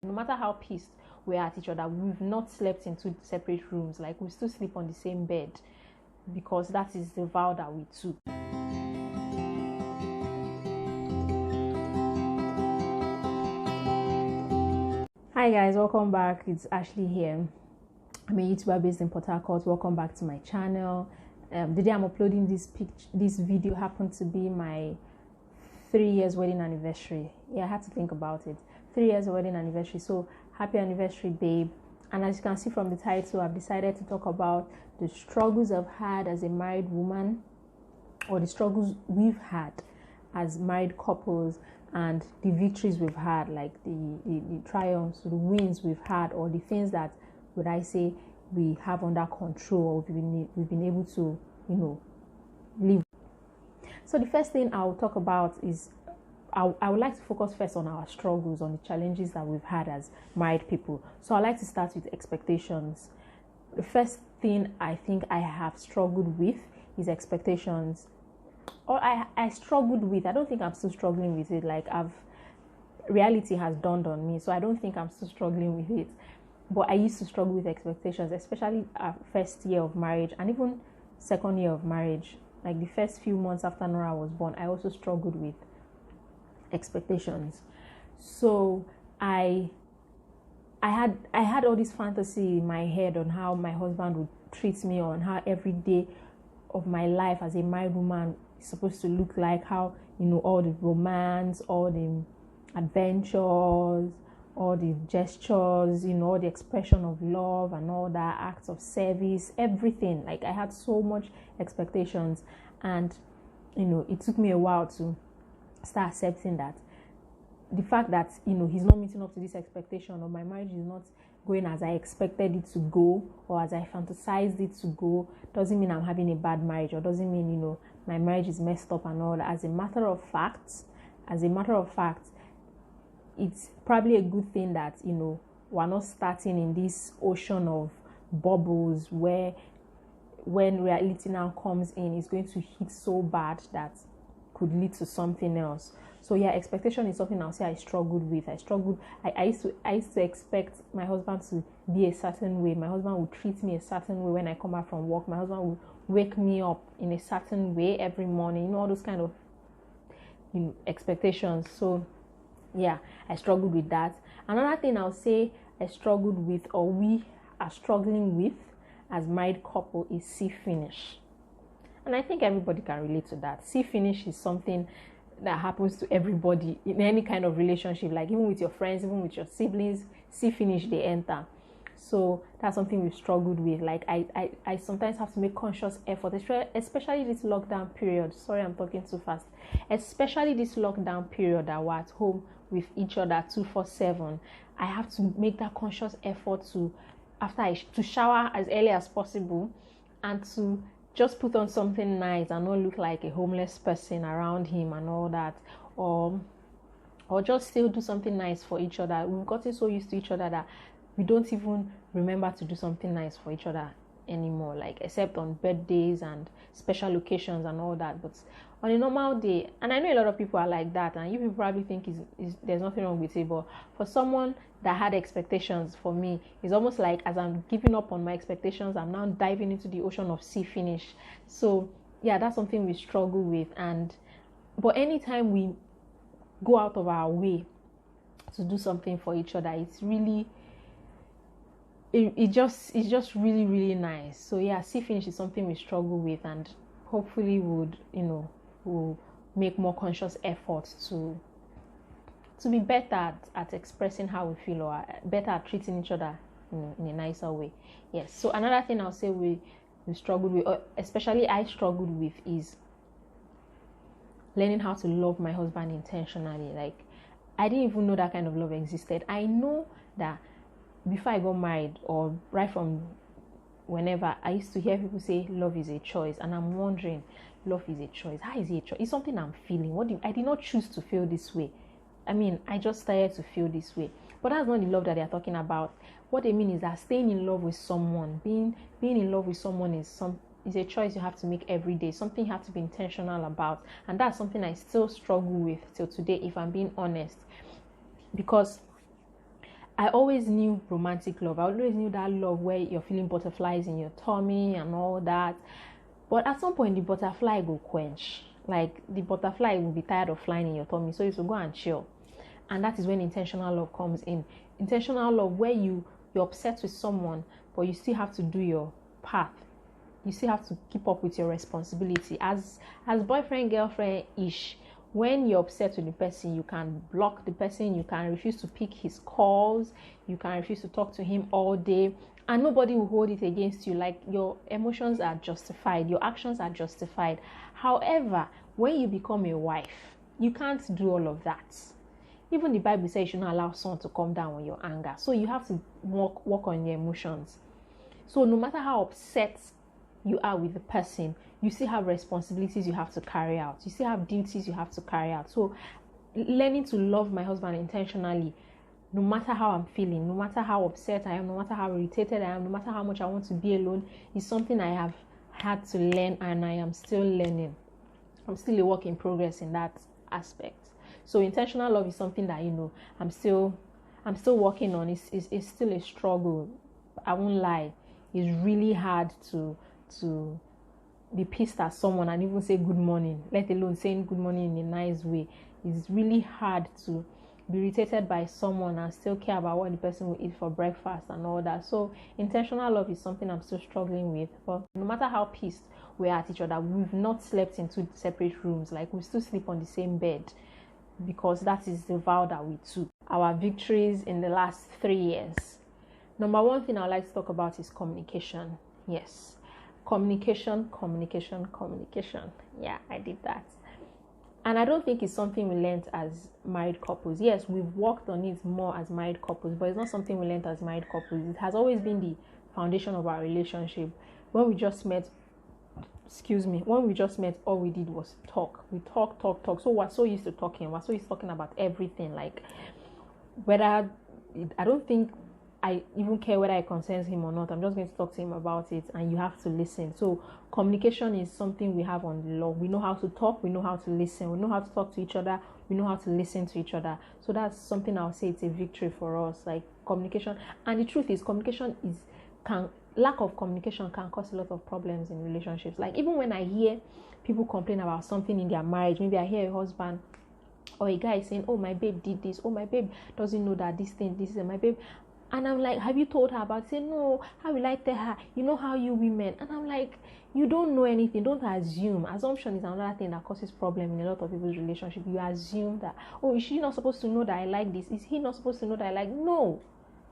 No matter how pissed we're at each other, we've not slept in two separate rooms. Like, we still sleep on the same bed because that is the vow that we took. Hi guys, welcome back. It's Ashley here. I'm a YouTuber based in Port Harcourt. Welcome back to my channel. The day I'm uploading this video happened to be my 3 years wedding anniversary. Yeah, I had to think about it. 3 years wedding anniversary. So happy anniversary, babe. And as you can see from the title, I've decided to talk about the struggles I've had as a married woman, or the struggles we've had as married couples, and the victories we've had, like the triumphs, the wins we've had, or the things that, would I say, we have under control, or we've been able to, live. So the first thing I'll talk about is I would like to focus first on our struggles, on the challenges that we've had as married people. So I'd like to start with expectations. The first thing I think I have struggled with is expectations. Or I struggled with, I don't think I'm still struggling with it. Like, reality has dawned on me, so I don't think I'm still struggling with it. But I used to struggle with expectations, especially our first year of marriage and even second year of marriage. Like the first few months after Nora was born, I also struggled with expectations. So I had all this fantasy in my head on how my husband would treat me, on how every day of my life as a married woman is supposed to look like, how, all the romance, all the adventures, all the gestures, all the expression of love and all that, acts of service, everything. Like, I had so much expectations, and it took me a while to start accepting that the fact that he's not meeting up to this expectation, or my marriage is not going as I expected it to go, or as I fantasized it to go, doesn't mean I'm having a bad marriage, or doesn't mean my marriage is messed up and all that. As a matter of fact, it's probably a good thing that we're not starting in this ocean of bubbles where, when reality now comes in, it's going to hit so bad that could lead to something else. So yeah, expectation is something I'll say I struggled with. I used to expect my husband to be a certain way. My husband would treat me a certain way when I come back from work. My husband would wake me up in a certain way every morning. All those kind of expectations. So yeah, I struggled with that. Another thing I'll say I struggled with, or we are struggling with as married couple, is see finish. And I think everybody can relate to that. See finish is something that happens to everybody in any kind of relationship, like even with your friends, even with your siblings. See finish, they enter. So that's something we've struggled with. Like, I sometimes have to make conscious effort, especially this lockdown period. Sorry, I'm talking too fast. Especially this lockdown period that we're at home with each other 24/7. I have to make that conscious effort to shower as early as possible, and to just put on something nice and not look like a homeless person around him and all that, or just still do something nice for each other. We've gotten so used to each other that we don't even remember to do something nice for each other anymore, like except on birthdays and special occasions and all that. But on a normal day, and I know a lot of people are like that, and you people probably think is there's nothing wrong with it, but for someone that had expectations, for me, it's almost like, as I'm giving up on my expectations, I'm now diving into the ocean of sea finish. So yeah, that's something we struggle with. But anytime we go out of our way to do something for each other, it's really it's just really, really nice. So yeah, sea finish is something we struggle with, and hopefully we'll make more conscious efforts to be better at expressing how we feel, or better at treating each other in a nicer way. Yes. So another thing I'll say we struggled with, or especially I struggled with, is learning how to love my husband intentionally. Like, I didn't even know that kind of love existed. I know that before I got married, or right from whenever, I used to hear people say love is a choice, and I'm wondering, love is a choice? How is it a choice? It's something I'm feeling. I did not choose to feel this way. I mean, I just started to feel this way. But that's not the love that they're talking about. What they mean is that staying in love with someone, being in love with someone is a choice you have to make every day, something you have to be intentional about. And that's something I still struggle with till today, if I'm being honest. Because I always knew romantic love. I always knew that love where you're feeling butterflies in your tummy and all that. But at some point, the butterfly will quench. Like, the butterfly will be tired of flying in your tummy, so you should go and chill. And that is when intentional love comes in. Intentional love where you're upset with someone, but you still have to do your path. You still have to keep up with your responsibility. As boyfriend, girlfriend-ish, when you're upset with the person, you can block the person, you can refuse to pick his calls, you can refuse to talk to him all day, and nobody will hold it against you. Like, your emotions are justified, your actions are justified. However, when you become a wife, you can't do all of that. Even the Bible says you should not allow sun to come down on your anger. So you have to work on your emotions. So no matter how upset you are with the person, you still have responsibilities you have to carry out. You still have duties you have to carry out. So learning to love my husband intentionally, no matter how I'm feeling, no matter how upset I am, no matter how irritated I am, no matter how much I want to be alone, is something I have had to learn, and I am still learning. I'm still a work in progress in that aspect. So intentional love is something that, I'm still working on. It's still a struggle. I won't lie. It's really hard to be pissed at someone and even say good morning, let alone saying good morning in a nice way. It's really hard to be irritated by someone and still care about what the person will eat for breakfast and all that. So intentional love is something I'm still struggling with. But no matter how pissed we're at each other, we've not slept in 2 separate rooms. Like, we still sleep on the same bed, because that is the vow that we took. Our victories in the last 3 years. Number one thing I'd like to talk about is communication. Yes. Communication. Yeah, I did that. And I don't think it's something we learned as married couples. Yes, we've worked on it more as married couples, but it's not something we learned as married couples. It has always been the foundation of our relationship. When we just met, all we did was talk. We talk. So we're so used to talking. We're so used to talking about everything. Like, I don't think I even care whether it concerns him or not. I'm just going to talk to him about it, and you have to listen. So communication is something we have on the law. We know how to talk. We know how to listen. We know how to talk to each other. We know how to listen to each other. So that's something I'll say it's a victory for us, like communication. And the truth is, lack of communication can cause a lot of problems in relationships. Like, even when I hear people complain about something in their marriage, maybe I hear a husband or a guy saying, oh, my babe did this, oh, my babe doesn't know that this is my babe. And I'm like, have you told her about it? Say, no, how will I tell her? You know how you women. And I'm like, you don't know anything. Don't assume. Assumption is another thing that causes problem in a lot of people's relationship. You assume that, oh, is she not supposed to know that I like this? Is he not supposed to know that I like? No.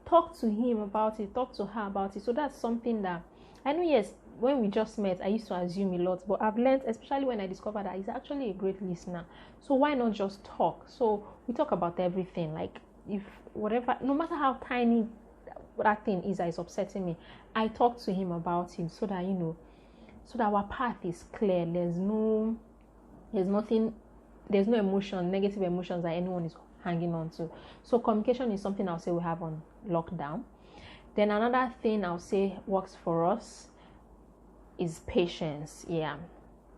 Talk to him about it. Talk to her about it. So that's something that, I know, yes, when we just met, I used to assume a lot. But I've learned, especially when I discovered that he's actually a great listener. So why not just talk? So we talk about everything. Like, if whatever, no matter how tiny that thing is that is upsetting me, I talk to him about it, so that so that our path is clear. There's no emotion, negative emotions that anyone is hanging on to. So communication is something I'll say we have on lockdown. Then another thing I'll say works for us is patience. Yeah,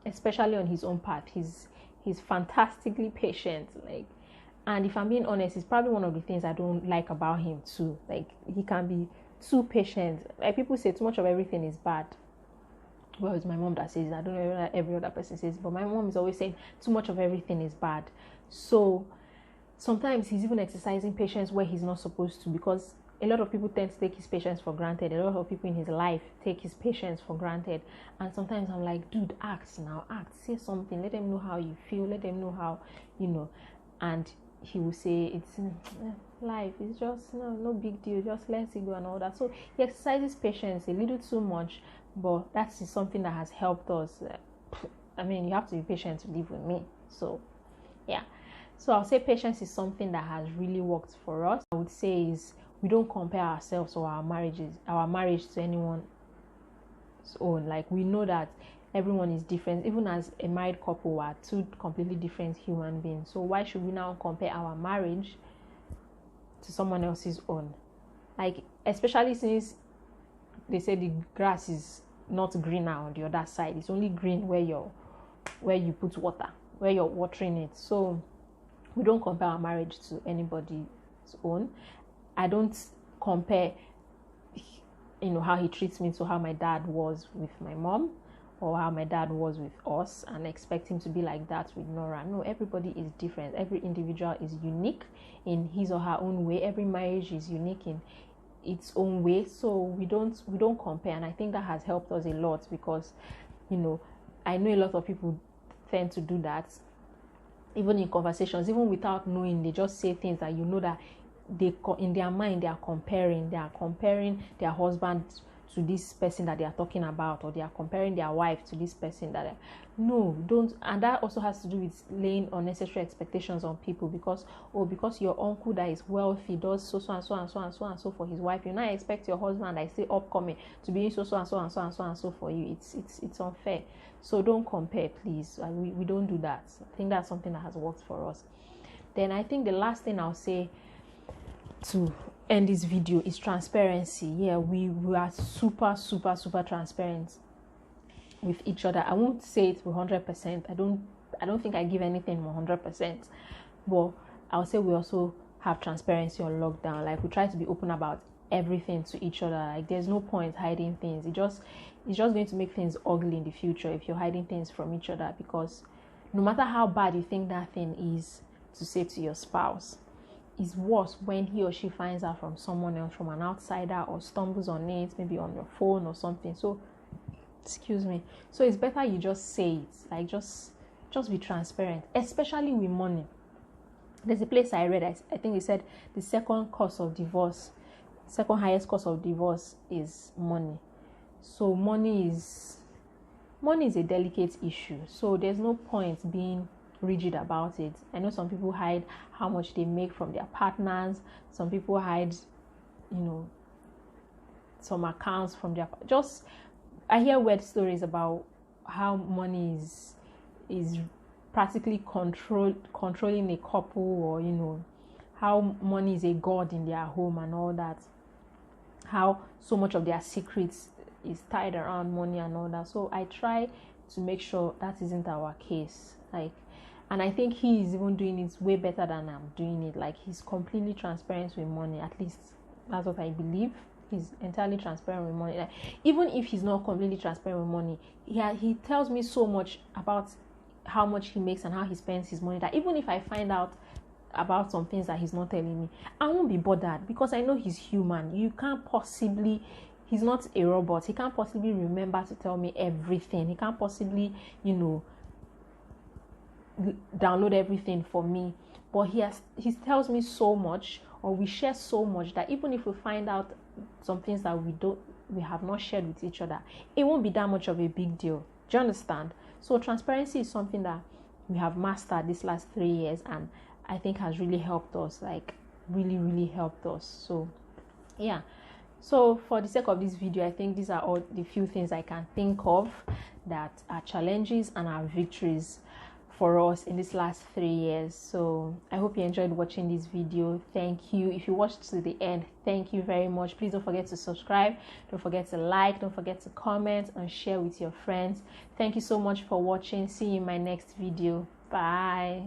especially on his own part. He's fantastically patient. Like, and if I'm being honest, it's probably one of the things I don't like about him too. Like, he can be too patient. Like, people say too much of everything is bad. Well, it's my mom that says it. I don't know if every other person says it, but my mom is always saying too much of everything is bad. So sometimes he's even exercising patience where he's not supposed to, because a lot of people tend to take his patience for granted. A lot of people in his life take his patience for granted. And sometimes I'm like, dude, act, say something. Let them know how you feel. Let them know how, and he will say, it's life, it's just no big deal, just let it go and all that. So he exercises patience a little too much, but that is something that has helped us. I mean, you have to be patient to live with me. So yeah, so I'll say patience is something that has really worked for us. I would say is we don't compare ourselves or our marriage to anyone's own. Like, we know that everyone is different. Even as a married couple, we are two completely different human beings. So why should we now compare our marriage to someone else's own? Like, especially since they say the grass is not greener on the other side. It's only green where you put water, where you're watering it. So we don't compare our marriage to anybody's own. I don't compare, how he treats me to how my dad was with my mom, or how my dad was with us, and expect him to be like that with Nora. No, everybody is different. Every individual is unique in his or her own way. Every marriage is unique in its own way. So we don't compare, and I think that has helped us a lot, because I know a lot of people tend to do that, even in conversations, even without knowing. They just say things that that in their mind they are comparing their husband to this person that they are talking about, or they are comparing their wife to this person no, don't. And that also has to do with laying unnecessary expectations on people, because your uncle that is wealthy does so and so and so and so and so for his wife, you now expect your husband that is still upcoming to be so and so and so and so and so for you. It's unfair. So don't compare, please. We don't do that. I think that's something that has worked for us. Then I think the last thing I'll say to end this video is transparency. Yeah, we are super transparent with each other. I won't say it 100%. I don't think I give anything 100%, but I'll say we also have transparency on lockdown. Like, we try to be open about everything to each other. Like, there's no point hiding things. It's just going to make things ugly in the future if you're hiding things from each other, because no matter how bad you think that thing is to say to your spouse, it's worse when he or she finds out from someone else, from an outsider, or stumbles on it, maybe on your phone or something. So it's better you just say it. Like, just be transparent, especially with money. There's a place I read, I think it said the second highest cause of divorce is money. So money is a delicate issue, so there's no point being rigid about it. I know some people hide how much they make from their partners. Some people hide, some accounts from their. I hear weird stories about how money is practically controlling a couple, or how money is a god in their home and all that. How so much of their secrets is tied around money and all that. So I try to make sure that isn't our case. And I think he is even doing it way better than I'm doing it. Like, he's completely transparent with money. At least that's what I believe. He's entirely transparent with money. Like, even if he's not completely transparent with money, he tells me so much about how much he makes and how he spends his money, that even if I find out about some things that he's not telling me, I won't be bothered, because I know he's human. He's not a robot. He can't possibly remember to tell me everything. He can't possibly, download everything for me. But he tells me so much, or we share so much, that even if we find out some things that we have not shared with each other, it won't be that much of a big deal. Do you understand? So transparency is something that we have mastered these last 3 years, and I think has really helped us, like really helped us. So yeah. So for the sake of this video, I think these are all the few things I can think of that are challenges and are victories for us in this last 3 years. So I hope you enjoyed watching this video. Thank you. If you watched to the end, thank you very much. Please don't forget to subscribe, don't forget to like, don't forget to comment and share with your friends. Thank you so much for watching. See you in my next video. Bye.